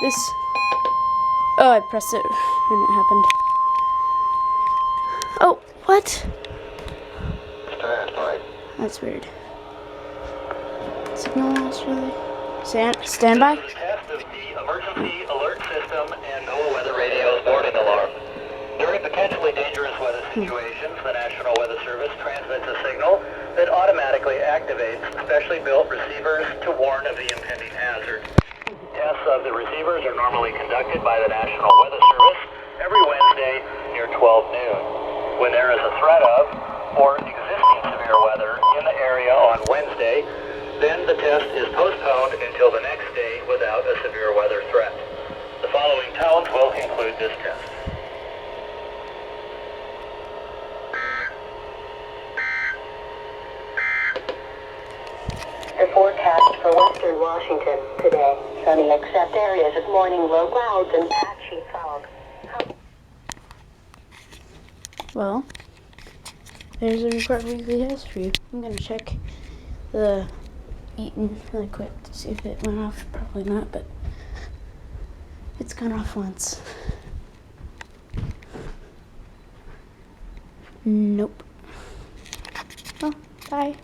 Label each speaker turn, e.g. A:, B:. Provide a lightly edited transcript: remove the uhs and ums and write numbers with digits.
A: This. Oh, I pressed it and it happened. Oh, what?
B: Stand by.
A: That's weird. Signal loss, really? Stand by?
B: This is a test of the emergency alert system and NOAA weather radio's warning alarm. During potentially dangerous weather situations, the National Weather Service transmits a signal that automatically activates specially built receivers to warn of the impending hazard. Tests of the receivers are normally conducted by the National Weather Service every Wednesday near 12 noon. When there is a threat of or existing severe weather in the area on Wednesday, then the test is postponed until the next day without a severe weather threat. The following tones will conclude this test.
C: The forecast for western Washington today. Sunny except areas of morning low clouds and patchy fog.
A: Well, there's a report weekly test for you. I'm gonna check the Eaton really quick to see if it went off. Probably not, but it's gone off once. Nope. Well, bye.